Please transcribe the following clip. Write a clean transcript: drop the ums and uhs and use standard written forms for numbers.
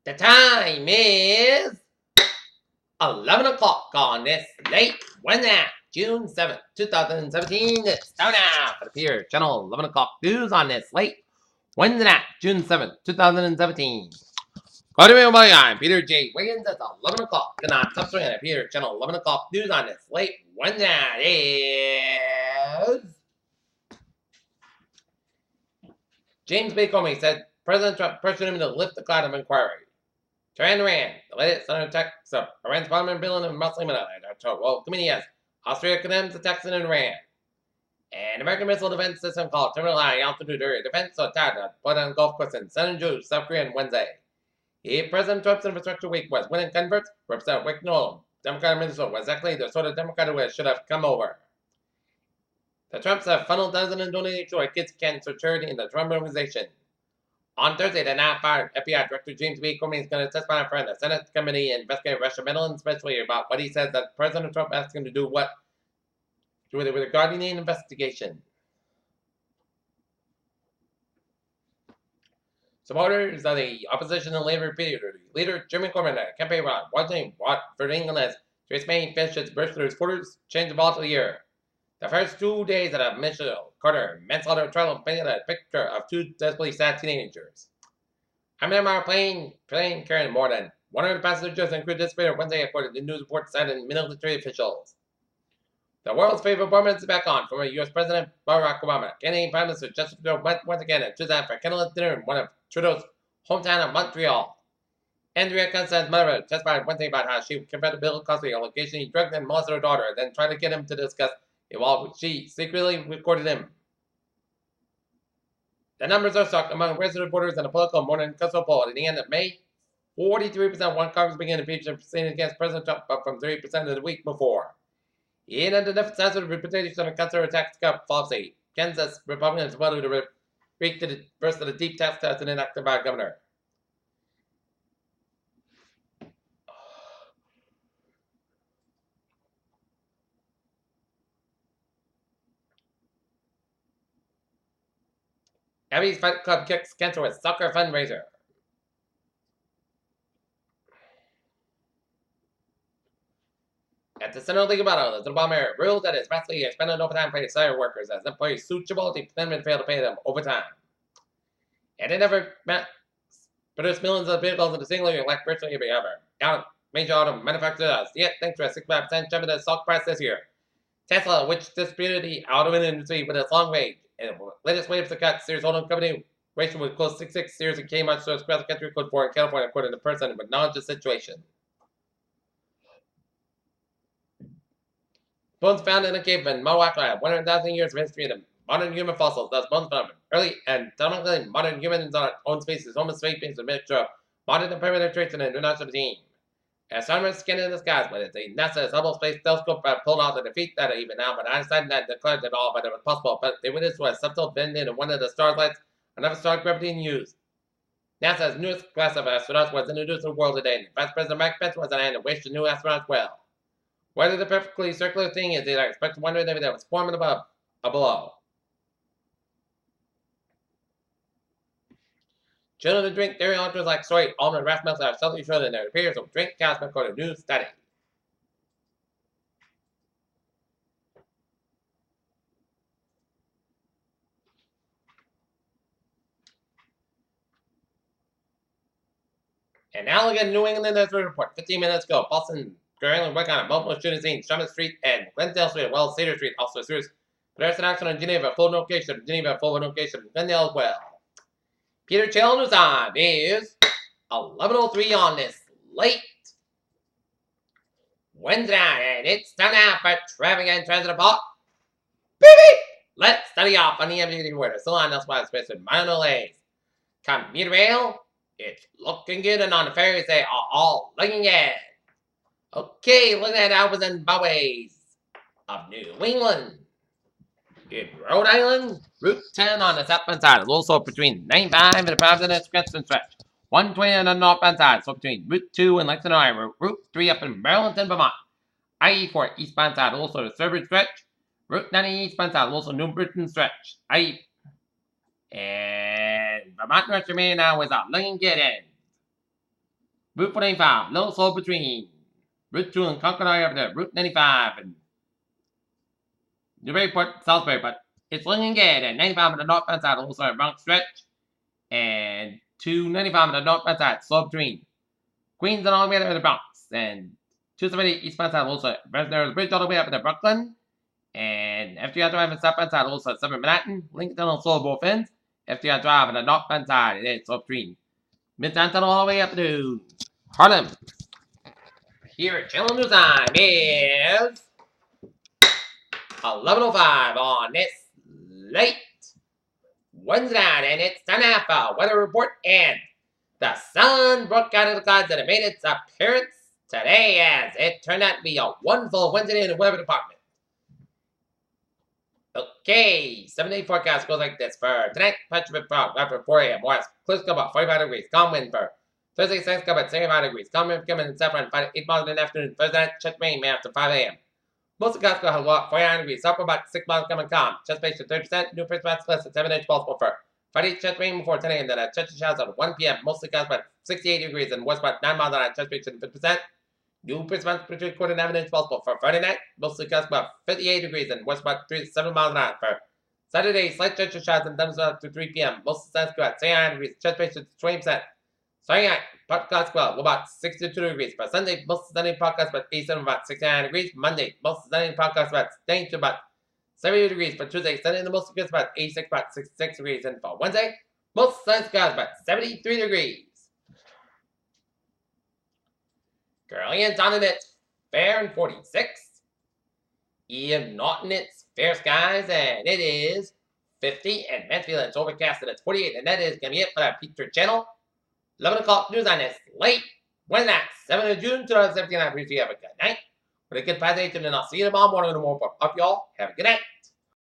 The time is 11 o'clock on this late Wednesday, June 7th, 2017. It's time now for the Peter Channel 11 o'clock news on this late Wednesday, June 7th, 2017. Good evening, everybody. I'm Peter J. Wiggins. It's 11 o'clock. And I'm top swing at Peter Channel 11 o'clock news on this late Wednesday is James B. Comey said President Trump pressured him to lift the cloud of inquiry. Iran, the latest on attacks of Iran's parliament bill and Muslim well, committee has Austria condemns attacks in Iran. And American missile defense system called Terminal High Altitude Area Defense attacked put on Gulf Coast in San Jose, South Korea on Wednesday. President Trump's infrastructure week was winning converts. Representative Wick Noel, Democrat of Minnesota, was exactly the sort of Democrat who should have come over. The Trumps have funneled dozens of donations to a kids' cancer charity in the Trump organization. On Thursday, the now fired FBI Director James B. Comey is going to testify in front of the Senate committee investigating Russia meddling, especially about what he says that President Trump asked him to do regarding the investigation. Supporters of the opposition and labor leader Jimmy Corbyn at campaign run watching for England as Theresa May finishes burst through supporters change the ball of the year. The first 2 days of the Michelle Carter manslaughter trial painted a picture of two desperately sad teenagers. I remember plane carrying more than 100 passengers and crew dissipated Wednesday, according to news reports cited military officials. The world's favorite performance is back on. Former U.S. President Barack Obama, Canadian Prime Minister Justin Trudeau went once again and Tuesday for candlelit dinner in one of Trudeau's hometown of Montreal. Andrea Constance's mother testified Wednesday about how she confronted Bill Cosby allegation he drugged and molested her daughter, and then tried to get him to discuss it while she secretly recorded him. The numbers are shocked among resident voters in a political morning consult poll at the end of May. 43% want Congress begin impeachment proceedings against President Trump, up from 3% of the week before. In a deficit of reputation of conservative tax cut policy, Kansas Republicans voted to reach the first of the deep tax cuts enacted by the governor. Abby's Fight Club kicks cancer with soccer fundraiser. At the Senate League Battle, the Obama era ruled that it's vastly expanded overtime pay to salary workers as employees sued Gibraltar to fail to pay them overtime. And it never produced millions of vehicles in a single year like virtually every other major auto manufacturers. Yet, thanks to a 65% jump in the stock price this year, Tesla, which disputed the auto industry with its long range, and the latest wave to cut Sears Auto Company ratio would close 66 Sears and Kmart stores across the country, code 4 in California, according to the person with knowledge of the situation. Bones found in a cave in Mowaca have 100,000 years of history in modern human fossils. Thus, bones found early and dominantly modern humans on our own species, Homo sapiens, a mixture of modern and primitive traits in the international team. Astronomers scanned in the skies with the NASA's Hubble Space Telescope pulled out to defeat that even now, but Einstein had declared it all, but it was possible. But they witnessed a subtle bend in one of the starlights, another star gravity used. NASA's newest class of astronauts was introduced to the world today, and Vice President Mike Pence was on hand to wish the new astronauts well. Whether the perfectly circular thing is, I expect to wonder if that was forming above or below. Children who drink dairy alternatives like soy, almond, rice milk are slightly shorter than their peers who drink cow's milk, according to a new study. And now look at New England Desert Report. 15 minutes ago, Boston currently working on a multiple shooting scene, Sherman Street and Glendale Street, as well as Cedar Street. Also, serious pedestrian accident in Geneva, full location. Geneva, full location. Glendale as well. Peter Channel News Time is 11:03 on this late Wednesday night, and it's time now for traffic and transit report. Beep beep! Let's study off on the MGD word. Still on elsewhere, space with minor delays. Commuter rail, it's looking good, and on the ferries, they are all looking good. Okay, look at Albers and byways of New England. In Rhode Island, Route 10 on the southbound side is also between 95 and the Providence Crescent stretch. 120 on the northbound side, so between Route 2 and Lexington Highway. Route 3 up in Burlington, Vermont. IE4 eastbound side, also the Sturbridge stretch. Route 90 eastbound side, also New Britain stretch. And Vermont North Main now is a looking good end. Route 495, little slow between Route 2 and Concord up to Route 95 and Newburyport, Salisbury, but it's looking good. And 95 on the northbound side, also a Bronx stretch. And 295 on the northbound side, slow between Queens and all the way up to the Bronx. And 270 eastbound side, also there's a bridge all the way up to Brooklyn. And FDR Drive and southbound side, also suburban Manhattan. Lincoln Tunnel, slow both ends. FDR Drive on the northbound side, it is slow between Midtown Tunnel all the way up to Harlem. Here at Channel News Time is 11:05 on this late Wednesday night, and it's time now for weather report. And the sun broke out of the clouds and it made its appearance today, as it turned out to be a wonderful Wednesday in the weather department. Okay, 7-day forecast goes like this for tonight. Pacific Fog after 4 a.m. West, clear sky about 45 degrees. Calm wind for Thursday, Sunday sky about 75 degrees. Calm wind coming in south around 8 miles in the afternoon. Thursday night, check rain may after 5 a.m. Most of the Glasgow have about 49 degrees. Up about 6 miles coming calm. Chest base to 30%. New first mass less than 7 inch possible for Friday, chest rain before 10 a.m. Then a chest showers at 1 p.m. Mostly Glasgow about 68 degrees and west about 9 miles on a chest base to 50%. New first mass between quarter and 9 inch possible for Friday night. Mostly Glasgow about 58 degrees and west about 7 miles an hour for Saturday. Slight chest showers and thunderstorms up to 3 p.m. Mostly Glasgow at 79 degrees. Chest base to 20%. Sunday night, podcast well, about 62 degrees. But Sunday, most of Sunday podcast about 87, about 69 degrees. Monday, most of Sunday podcast about 92, about 70 degrees. For Tuesday, Sunday, the most of about 86, about 66 degrees. And for Wednesday, most of Sunday skies about 73 degrees. Currently in Taunton, it's fair and 46. Ian Norton, it's fair skies, and it is 50. And Mansfield, it's overcast, and it's 48. And that is going to be it for that feature channel. 11 o'clock news on this late Wednesday, 7th of June, 2017. I appreciate you. Have a good night. With a good presentation, and I'll see you tomorrow morning in the morning. Up, y'all. Have a good night.